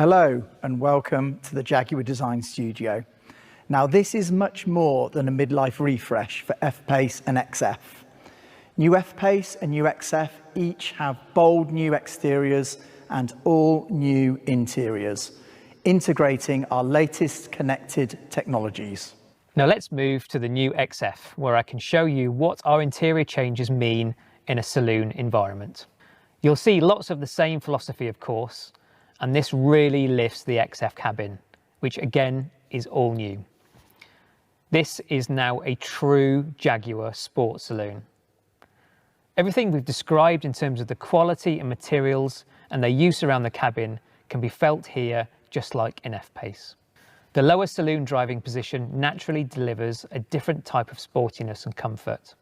Hello and welcome to the Jaguar Design Studio. Now this is much more than a midlife refresh for F-Pace and XF. New F-Pace and new XF each have bold new exteriors and all new interiors, integrating our latest connected technologies. Now let's move to the new XF, where I can show you what our interior changes mean in a saloon environment. You'll see lots of the same philosophy, of course, and this really lifts the XF cabin, which again is all new. This is now a true Jaguar sports saloon. Everything we've described in terms of the quality and materials and their use around the cabin can be felt here just like in F-Pace. The lower saloon driving position naturally delivers a different type of sportiness and comfort.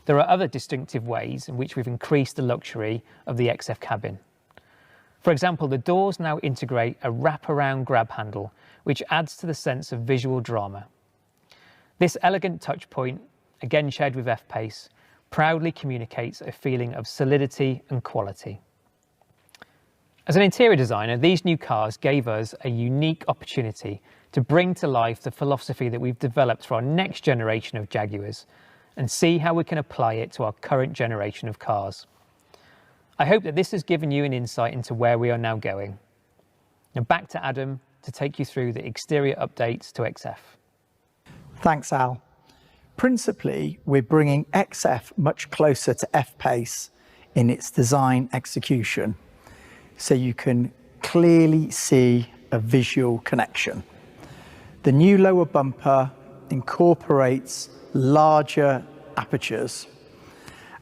There are other distinctive ways in which we've increased the luxury of the XF cabin. For example, the doors now integrate a wraparound grab handle, which adds to the sense of visual drama. This elegant touch point, again shared with F-Pace, proudly communicates a feeling of solidity and quality. As an interior designer, these new cars gave us a unique opportunity to bring to life the philosophy that we've developed for our next generation of Jaguars and see how we can apply it to our current generation of cars. I hope that this has given you an insight into where we are now going. Now back to Adam to take you through the exterior updates to XF. Thanks, Al. Principally, we're bringing XF much closer to F-Pace in its design execution, so you can clearly see a visual connection. The new lower bumper incorporates larger apertures,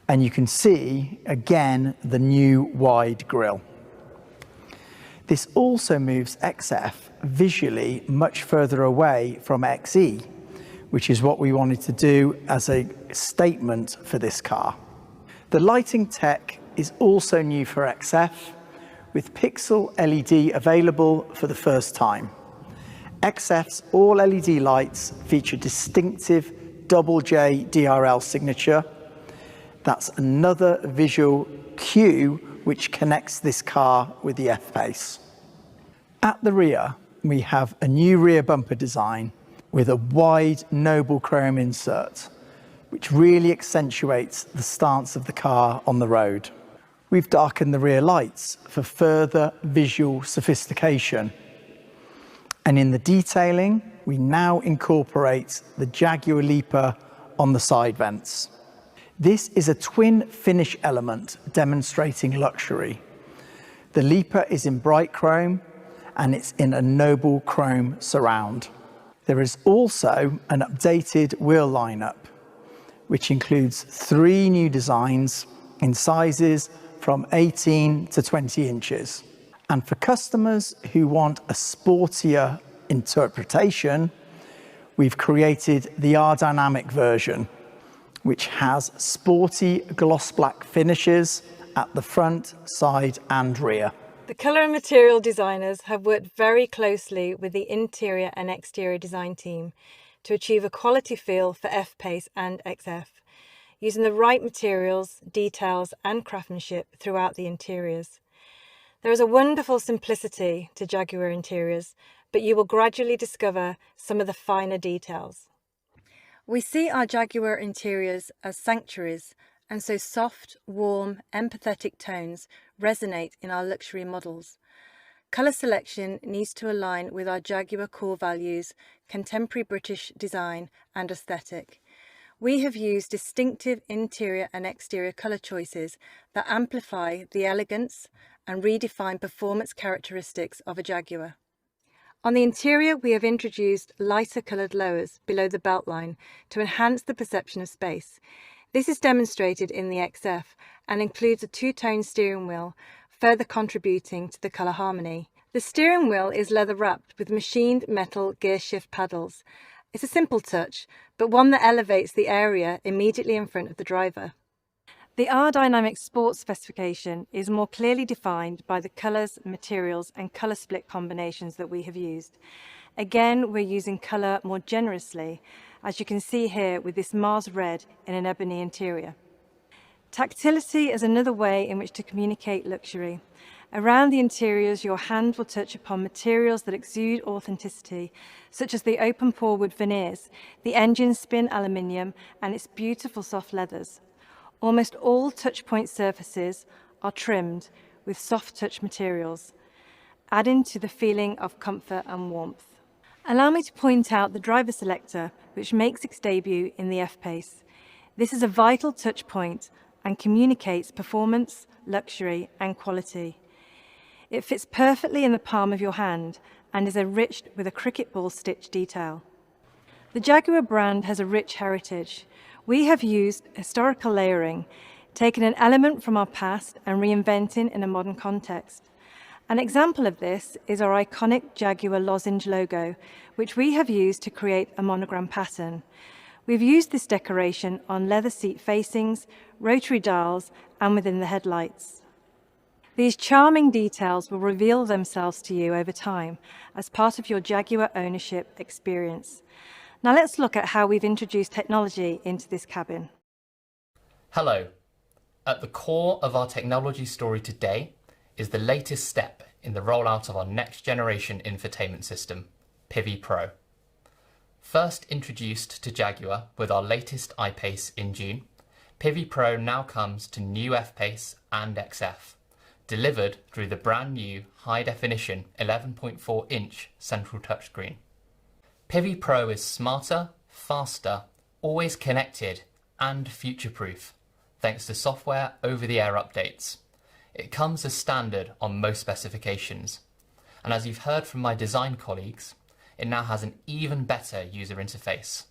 and you can see again the new wide grille. This also moves XF visually much further away from XE, which is what we wanted to do as a statement for this car. The lighting tech is also new for XF, with pixel LED available for the first time. XF's all LED lights feature distinctive double J DRL signature. That's another visual cue which connects this car with the F-Pace. At the rear, we have a new rear bumper design with a wide noble chrome insert, which really accentuates the stance of the car on the road. We've darkened the rear lights for further visual sophistication. And in the detailing, we now incorporate the Jaguar Leaper on the side vents. This is a twin finish element demonstrating luxury. The Leaper is in bright chrome and it's in a noble chrome surround. There is also an updated wheel lineup, which includes 3 new designs in sizes from 18 to 20 inches. And for customers who want a sportier interpretation, we've created the R-Dynamic version, which has sporty gloss black finishes at the front, side and rear. The colour and material designers have worked very closely with the interior and exterior design team to achieve a quality feel for F-Pace and XF, using the right materials, details and craftsmanship throughout the interiors. There is a wonderful simplicity to Jaguar interiors, but you will gradually discover some of the finer details. We see our Jaguar interiors as sanctuaries, and so soft, warm, empathetic tones resonate in our luxury models. Colour selection needs to align with our Jaguar core values, contemporary British design and aesthetic. We have used distinctive interior and exterior colour choices that amplify the elegance and redefine performance characteristics of a Jaguar. On the interior, we have introduced lighter coloured lowers below the beltline to enhance the perception of space. This is demonstrated in the XF and includes a 2-tone steering wheel, further contributing to the colour harmony. The steering wheel is leather wrapped with machined metal gear shift paddles. It's a simple touch, but one that elevates the area immediately in front of the driver. The R-Dynamic Sport specification is more clearly defined by the colours, materials and colour split combinations that we have used. Again, we're using colour more generously, as you can see here with this Mars red in an ebony interior. Tactility is another way in which to communicate luxury, Around the interiors, your hand will touch upon materials that exude authenticity, such as the open pore wood veneers, the engine spin aluminium, and its beautiful soft leathers. Almost all touchpoint surfaces are trimmed with soft touch materials, adding to the feeling of comfort and warmth. Allow me to point out the driver selector, which makes its debut in the F-Pace. This is a vital touch point and communicates performance, luxury, and quality. It fits perfectly in the palm of your hand and is enriched with a cricket ball stitch detail. The Jaguar brand has a rich heritage. We have used historical layering, taken an element from our past and reinventing in a modern context. An example of this is our iconic Jaguar lozenge logo, which we have used to create a monogram pattern. We've used this decoration on leather seat facings, rotary dials, and within the headlights. These charming details will reveal themselves to you over time as part of your Jaguar ownership experience. Now let's look at how we've introduced technology into this cabin. Hello. At the core of our technology story today is the latest step in the rollout of our next generation infotainment system, bevy Pro. First introduced to Jaguar with our latest I-Pace in June, bevy Pro now comes to new F-Pace and XF, delivered through the brand new high-definition 11.4-inch central touchscreen. bevy Pro is smarter, faster, always connected, and future-proof, thanks to software over-the-air updates. It comes as standard on most specifications, and as you've heard from my design colleagues, it now has an even better user interface.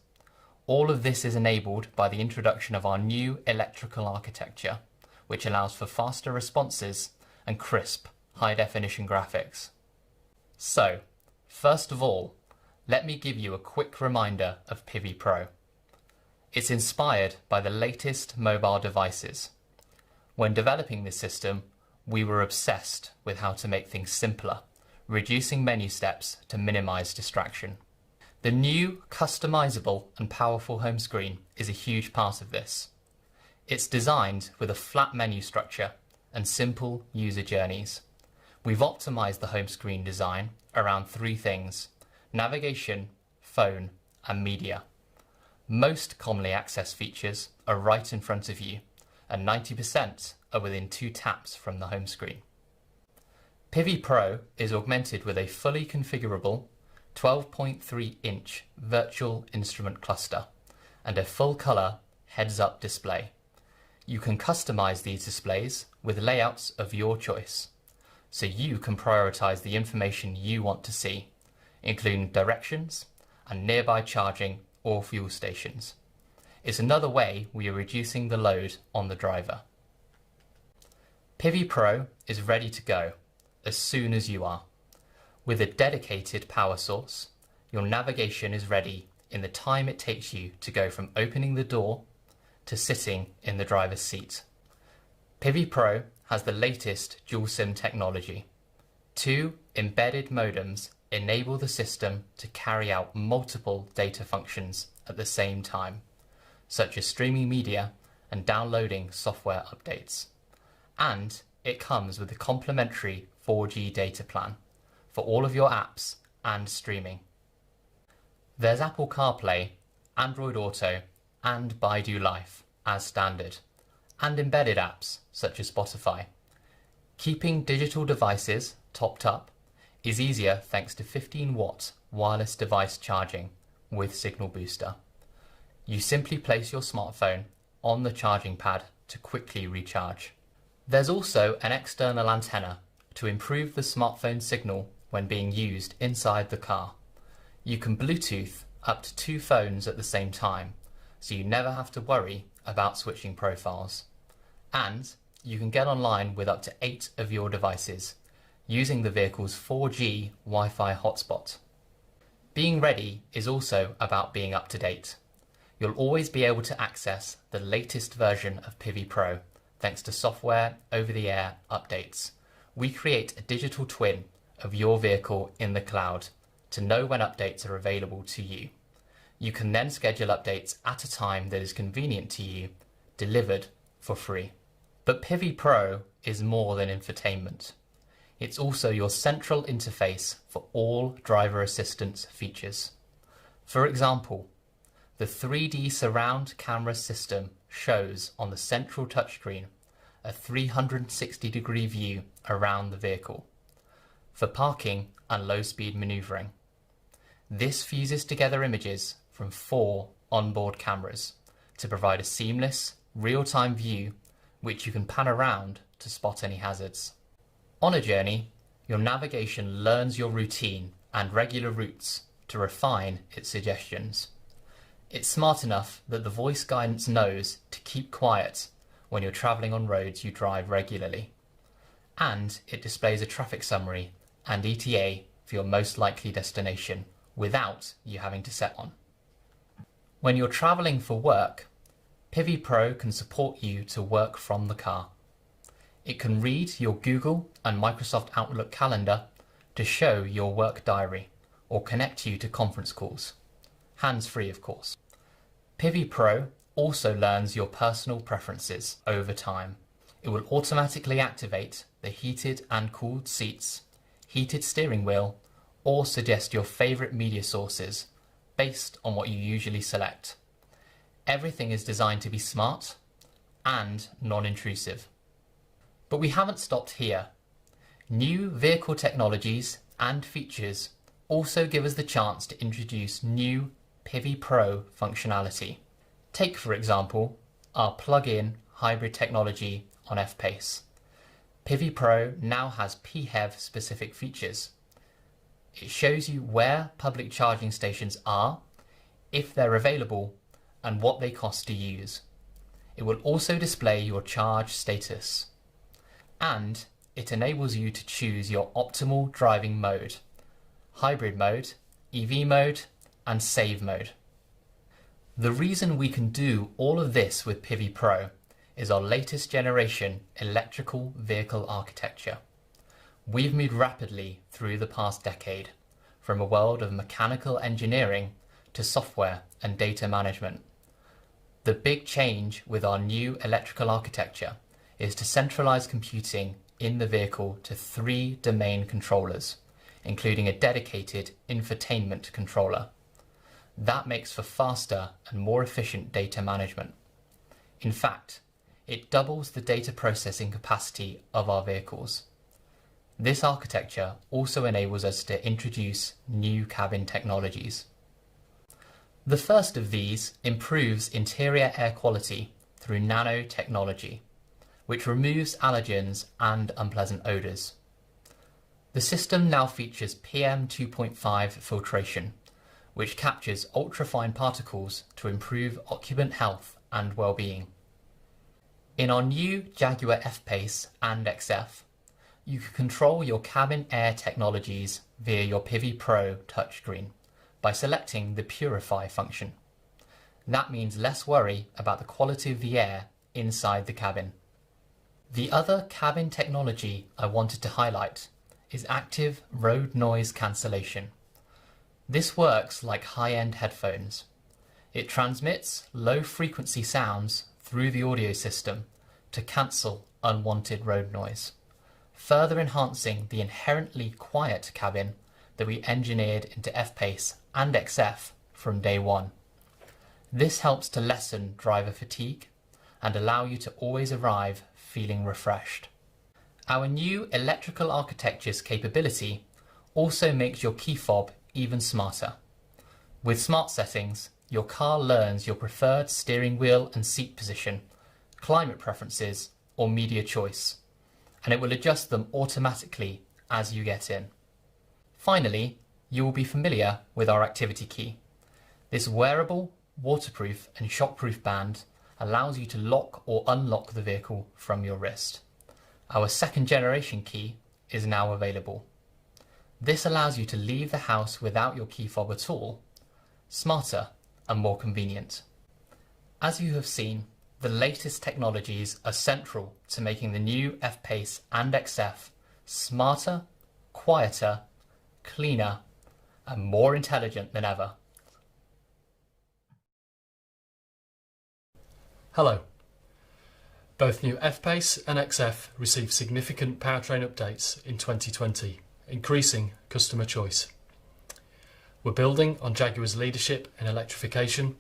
All of this is enabled by the introduction of our new electrical architecture, which allows for faster responses and crisp, high-definition graphics. So, first of all, let me give you a quick reminder of bevy Pro. It's inspired by the latest mobile devices. When developing this system, we were obsessed with how to make things simpler, reducing menu steps to minimize distraction. The new, customizable and powerful home screen is a huge part of this. It's designed with a flat menu structure and simple user journeys. We've optimized the home screen design around three things: navigation, phone, and media. Most commonly accessed features are right in front of you, and 90% are within 2 taps from the home screen. bevy Pro is augmented with a fully configurable 12.3-inch virtual instrument cluster and a full-color heads-up display. You can customize these displays with layouts of your choice, so you can prioritize the information you want to see, including directions and nearby charging or fuel stations. It's another way we are reducing the load on the driver. bevy Pro is ready to go as soon as you are. With a dedicated power source, your navigation is ready in the time it takes you to go from opening the door to sitting in the driver's seat. bevy Pro has the latest dual SIM technology. 2 embedded modems enable the system to carry out multiple data functions at the same time, such as streaming media and downloading software updates. And it comes with a complimentary 4G data plan for all of your apps and streaming. There's Apple CarPlay, Android Auto, and Baidu Life as standard, and embedded apps such as Spotify. Keeping digital devices topped up is easier thanks to 15-watt wireless device charging with Signal Booster. You simply place your smartphone on the charging pad to quickly recharge. There's also an external antenna to improve the smartphone signal when being used inside the car. You can Bluetooth up to 2 phones at the same time, so you never have to worry about switching profiles. And you can get online with up to 8 of your devices, using the vehicle's 4G Wi-Fi hotspot. Being ready is also about being up to date. You'll always be able to access the latest version of bevy Pro thanks to software over-the-air updates. We create a digital twin of your vehicle in the cloud to know when updates are available to you. You can then schedule updates at a time that is convenient to you, delivered for free. But bevy Pro is more than infotainment. it's also your central interface for all driver assistance features. For example, the 3D surround camera system shows on the central touchscreen a 360-degree view around the vehicle for parking and low-speed maneuvering. This fuses together images from 4 onboard cameras to provide a seamless, real-time view which you can pan around to spot any hazards. On a journey, your navigation learns your routine and regular routes to refine its suggestions. It's smart enough that the voice guidance knows to keep quiet when you're travelling on roads you drive regularly. And it displays a traffic summary and ETA for your most likely destination without you having to set one. When you're travelling for work, Bevy Pro can support you to work from the car. It can read your Google and Microsoft Outlook calendar to show your work diary or connect you to conference calls. Hands-free, of course. Bevy Pro also learns your personal preferences over time. It will automatically activate the heated and cooled seats, heated steering wheel, or suggest your favourite media sources based on what you usually select. Everything is designed to be smart and non-intrusive. But we haven't stopped here. New vehicle technologies and features also give us the chance to introduce new Bevy Pro functionality. Take, for example, our plug-in hybrid technology on F-Pace. Bevy Pro now has PHEV specific features. It shows you where public charging stations are, if they're available, and what they cost to use. It will also display your charge status. And it enables you to choose your optimal driving mode: hybrid mode, EV mode, and save mode. The reason we can do all of this with Bevy Pro is our latest generation electrical vehicle architecture. We've moved rapidly through the past decade, from a world of mechanical engineering to software and data management. The big change with our new electrical architecture is to centralize computing in the vehicle to 3 domain controllers, including a dedicated infotainment controller. That makes for faster and more efficient data management. In fact, it doubles the data processing capacity of our vehicles. This architecture also enables us to introduce new cabin technologies. The first of these improves interior air quality through nanotechnology, which removes allergens and unpleasant odours. The system now features PM2.5 filtration, which captures ultrafine particles to improve occupant health and well-being. In our new Jaguar F-Pace and XF, you can control your cabin air technologies via your Bevy Pro touchscreen by selecting the Purify function. That means less worry about the quality of the air inside the cabin. The other cabin technology I wanted to highlight is active road noise cancellation. This works like high-end headphones. It transmits low-frequency sounds through the audio system to cancel unwanted road noise, further enhancing the inherently quiet cabin that we engineered into F-Pace and XF from day one. This helps to lessen driver fatigue and allow you to always arrive feeling refreshed. Our new electrical architecture's capability also makes your key fob even smarter. With smart settings, your car learns your preferred steering wheel and seat position, climate preferences, or media choice, and it will adjust them automatically as you get in. Finally, you will be familiar with our activity key. This wearable, waterproof and shockproof band allows you to lock or unlock the vehicle from your wrist. Our second generation key is now available. This allows you to leave the house without your key fob at all, smarter and more convenient. As you have seen, the latest technologies are central to making the new F-Pace and XF smarter, quieter, cleaner, and more intelligent than ever. Hello. Both new F-Pace and XF received significant powertrain updates in 2020, increasing customer choice. We're building on Jaguar's leadership in electrification,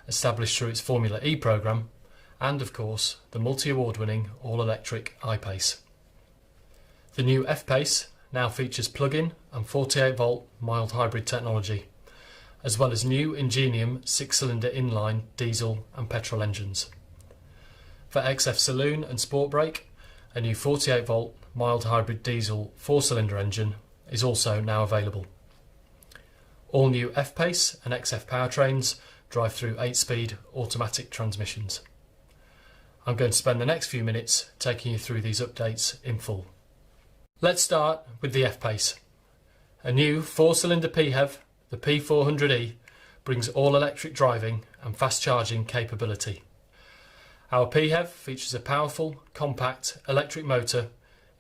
established through its Formula E programme, and of course the multi-award winning all-electric I-Pace. The new F-Pace now features plug-in and 48-volt mild hybrid technology, as well as new Ingenium 6-cylinder inline diesel and petrol engines. For XF Saloon and Sport Brake, a new 48-volt mild hybrid diesel 4-cylinder engine is also now available. All new F-Pace and XF powertrains drive through 8-speed automatic transmissions. I'm going to spend the next few minutes taking you through these updates in full. Let's start with the F-Pace. A new 4-cylinder PHEV, the P400e, brings all-electric driving and fast charging capability. Our PHEV features a powerful, compact electric motor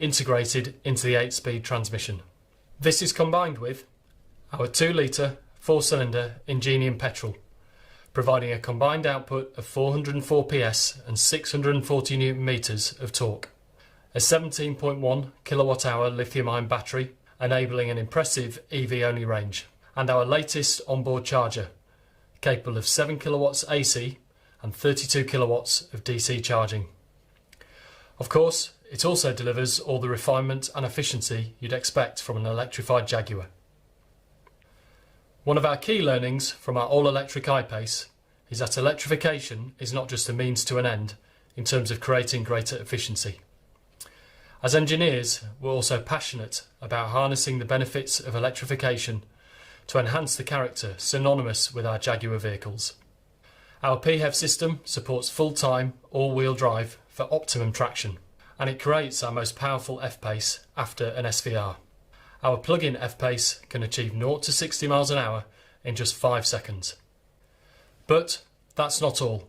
integrated into the 8-speed transmission. This is combined with our 2-litre 4-cylinder Ingenium petrol, providing a combined output of 404 PS and 640 Newton meters of torque, a 17.1 kilowatt-hour lithium-ion battery enabling an impressive EV-only range, and our latest onboard charger, capable of 7 kilowatts AC and 32 kilowatts of DC charging. Of course, it also delivers all the refinement and efficiency you'd expect from an electrified Jaguar. One of our key learnings from our all-electric I-Pace is that electrification is not just a means to an end in terms of creating greater efficiency. As engineers, we're also passionate about harnessing the benefits of electrification to enhance the character synonymous with our Jaguar vehicles. Our PHEV system supports full-time all-wheel drive for optimum traction, and it creates our most powerful F-Pace after an SVR. Our plug-in F-Pace can achieve 0 to 60 miles an hour in just 5 seconds. But that's not all.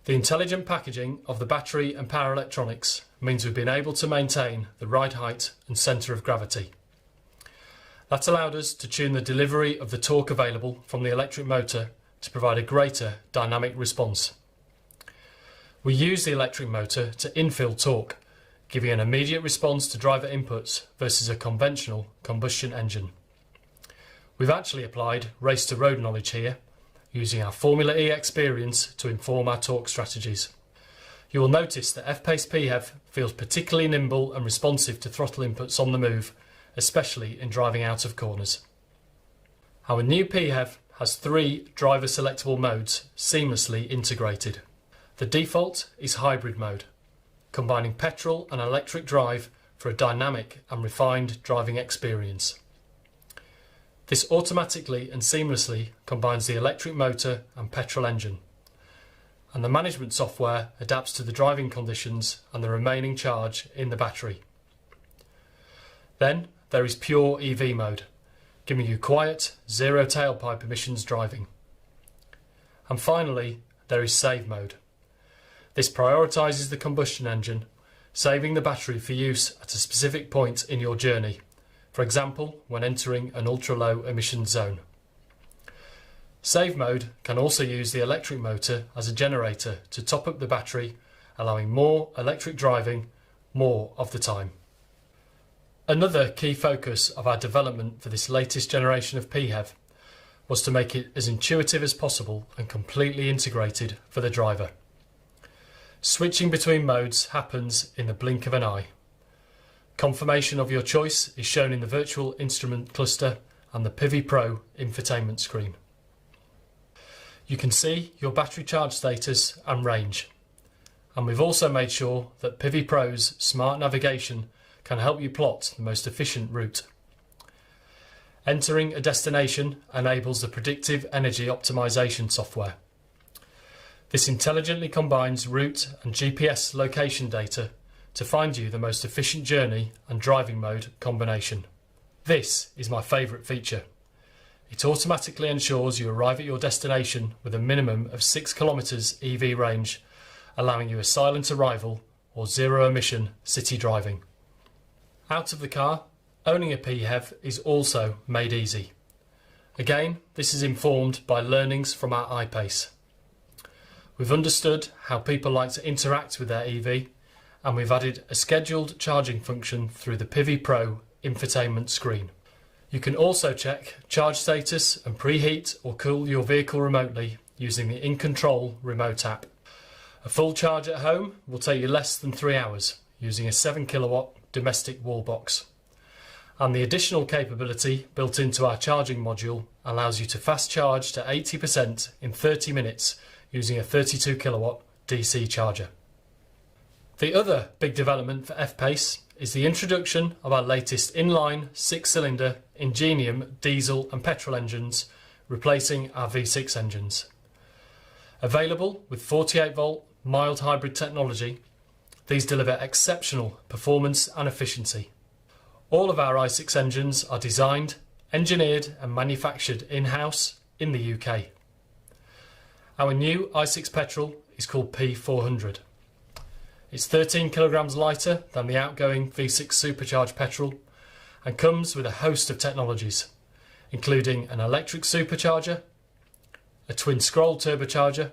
The intelligent packaging of the battery and power electronics means we've been able to maintain the ride height and centre of gravity. That allowed us to tune the delivery of the torque available from the electric motor to provide a greater dynamic response. We use the electric motor to infill torque, giving an immediate response to driver inputs versus a conventional combustion engine. We've actually applied race-to-road knowledge here, using our Formula E experience to inform our torque strategies. You will notice that F-Pace PHEV feels particularly nimble and responsive to throttle inputs on the move, especially in driving out of corners. Our new PHEV has 3 driver selectable modes seamlessly integrated. The default is hybrid mode, combining petrol and electric drive for a dynamic and refined driving experience. This automatically and seamlessly combines the electric motor and petrol engine, and the management software adapts to the driving conditions and the remaining charge in the battery. Then there is pure EV mode, giving you quiet, zero tailpipe emissions driving. And finally, there is save mode. This prioritises the combustion engine, saving the battery for use at a specific point in your journey, for example when entering an ultra-low emission zone. Save mode can also use the electric motor as a generator to top up the battery, allowing more electric driving more of the time. Another key focus of our development for this latest generation of PHEV was to make it as intuitive as possible and completely integrated for the driver. Switching between modes happens in the blink of an eye. Confirmation of your choice is shown in the virtual instrument cluster and the bevy Pro infotainment screen. You can see your battery charge status and range. And we've also made sure that bevy Pro's smart navigation can help you plot the most efficient route. Entering a destination enables the predictive energy optimization software. This intelligently combines route and GPS location data to find you the most efficient journey and driving mode combination. This is my favourite feature. It automatically ensures you arrive at your destination with a minimum of 6 kilometres EV range, allowing you a silent arrival or zero emission city driving. Out of the car, owning a PHEV is also made easy. Again, this is informed by learnings from our I-Pace. We've understood how people like to interact with their EV, and we've added a scheduled charging function through the bevy Pro infotainment screen. You can also check charge status and preheat or cool your vehicle remotely using the In Control remote app. A full charge at home will take you less than 3 hours using a 7 kilowatt domestic wall box. And the additional capability built into our charging module allows you to fast charge to 80% in 30 minutes using a 32 kilowatt DC charger. The other big development for F-Pace is the introduction of our latest inline 6-cylinder Ingenium diesel and petrol engines, replacing our V6 engines. Available with 48 volt mild hybrid technology, these deliver exceptional performance and efficiency. All of our i6 engines are designed, engineered and manufactured in-house in the UK. Our new i6 petrol is called P400. It's 13 kilograms lighter than the outgoing V6 supercharged petrol and comes with a host of technologies, including an electric supercharger, a twin scroll turbocharger,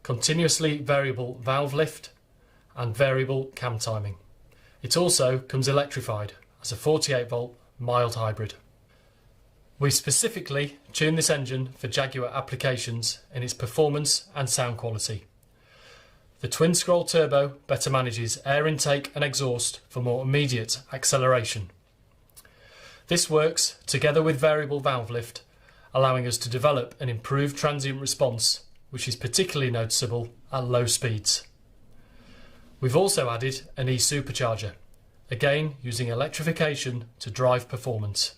continuously variable valve lift and variable cam timing. It also comes electrified as a 48 volt mild hybrid. We specifically tuned this engine for Jaguar applications in its performance and sound quality. The twin scroll turbo better manages air intake and exhaust for more immediate acceleration. This works together with variable valve lift, allowing us to develop an improved transient response, which is particularly noticeable at low speeds. We've also added an e-supercharger, again using electrification to drive performance.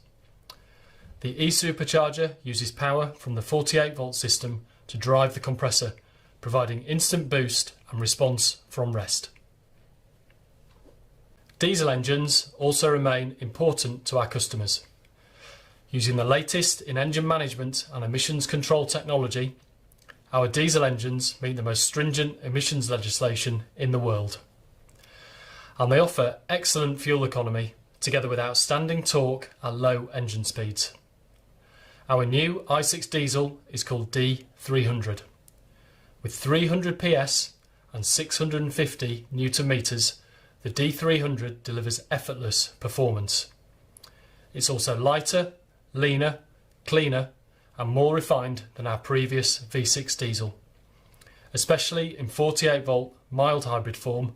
The e-supercharger uses power from the 48 volt system to drive the compressor, providing instant boost and response from rest. Diesel engines also remain important to our customers. Using the latest in engine management and emissions control technology, our diesel engines meet the most stringent emissions legislation in the world. And they offer excellent fuel economy together with outstanding torque at low engine speeds. Our new i6 diesel is called D300. With 300 PS and 650 Newton meters, the D300 delivers effortless performance. It's also lighter, leaner, cleaner and more refined than our previous V6 diesel, especially in 48 volt mild hybrid form,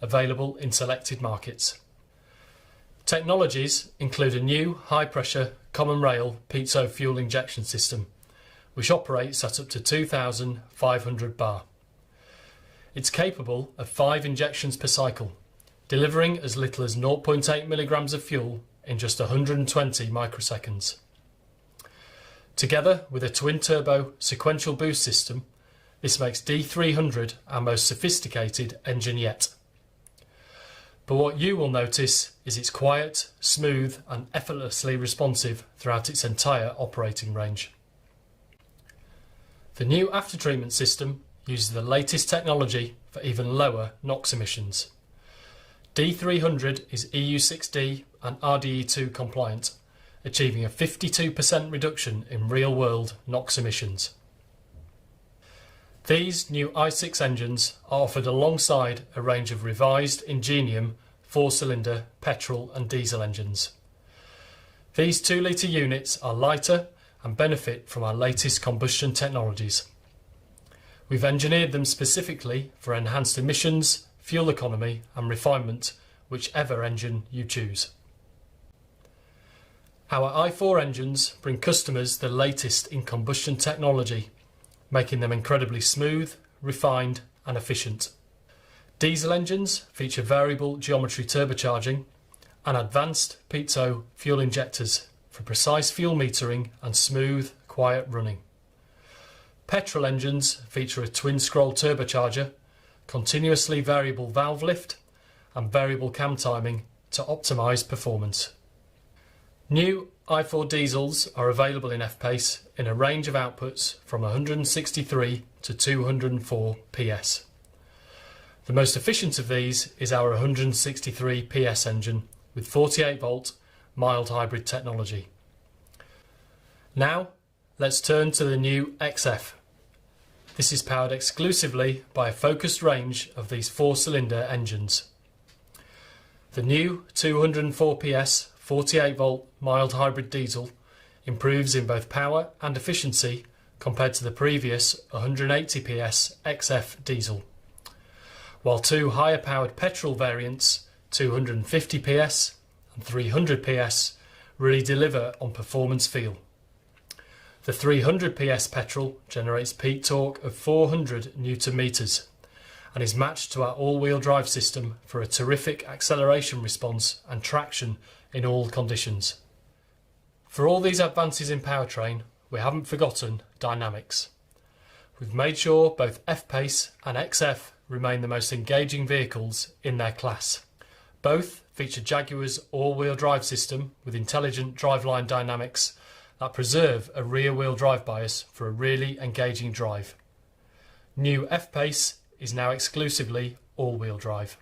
available in selected markets. Technologies include a new high pressure common rail piezo fuel injection system, which operates at up to 2,500 bar. It's capable of 5 injections per cycle, delivering as little as 0.8 milligrams of fuel in just 120 microseconds. Together with a twin turbo sequential boost system, this makes D300 our most sophisticated engine yet. But what you will notice is it's quiet, smooth and effortlessly responsive throughout its entire operating range. The new aftertreatment system uses the latest technology for even lower NOx emissions. D300 is EU6D and RDE2 compliant, achieving a 52% reduction in real-world NOx emissions. These new i6 engines are offered alongside a range of revised Ingenium 4-cylinder petrol and diesel engines. These 2-litre units are lighter and benefit from our latest combustion technologies. We've engineered them specifically for enhanced emissions, fuel economy and refinement, whichever engine you choose. Our i4 engines bring customers the latest in combustion technology, making them incredibly smooth, refined and efficient. Diesel engines feature variable geometry turbocharging and advanced piezo fuel injectors for precise fuel metering and smooth, quiet running. Petrol engines feature a twin scroll turbocharger, continuously variable valve lift and variable cam timing to optimise performance. New i4 diesels are available in F-Pace in a range of outputs from 163 to 204 PS. The most efficient of these is our 163 PS engine with 48 volt mild hybrid technology. Now let's turn to the new XF. This is powered exclusively by a focused range of these 4-cylinder engines. The new 204 PS 48 volt mild hybrid diesel improves in both power and efficiency compared to the previous 180 PS XF diesel, while two higher powered petrol variants, 250 PS and 300 PS, really deliver on performance feel. The 300 PS petrol generates peak torque of 400 Newton meters and is matched to our all-wheel drive system for a terrific acceleration response and traction in all conditions. For all these advances in powertrain, we haven't forgotten dynamics. We've made sure both F-Pace and XF remain the most engaging vehicles in their class. Both feature Jaguar's all-wheel drive system with intelligent driveline dynamics that preserve a rear-wheel drive bias for a really engaging drive. New F-Pace is now exclusively all-wheel drive.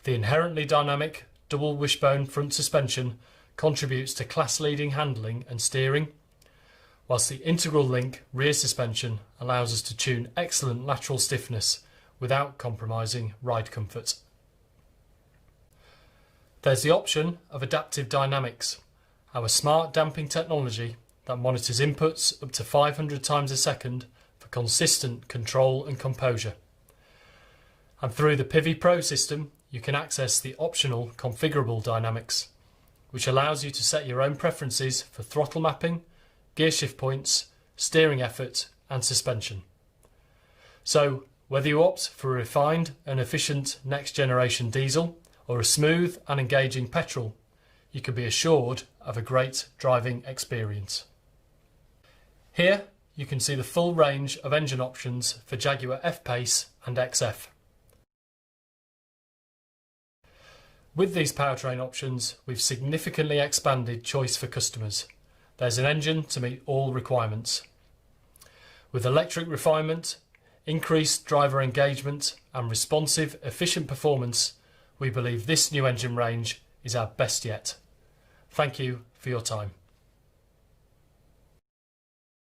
The inherently dynamic double wishbone front suspension contributes to class-leading handling and steering, whilst the integral link rear suspension allows us to tune excellent lateral stiffness without compromising ride comfort. There's the option of adaptive dynamics, our smart damping technology that monitors inputs up to 500 times a second for consistent control and composure. And through the Bevy Pro system, you can access the optional configurable dynamics, which allows you to set your own preferences for throttle mapping, gear shift points, steering effort and suspension. So whether you opt for a refined and efficient next generation diesel or a smooth and engaging petrol, you can be assured of a great driving experience. Here you can see the full range of engine options for Jaguar F-Pace and XF. With these powertrain options, we've significantly expanded choice for customers. There's an engine to meet all requirements. With electric refinement, increased driver engagement and responsive, efficient performance, we believe this new engine range is our best yet. Thank you for your time.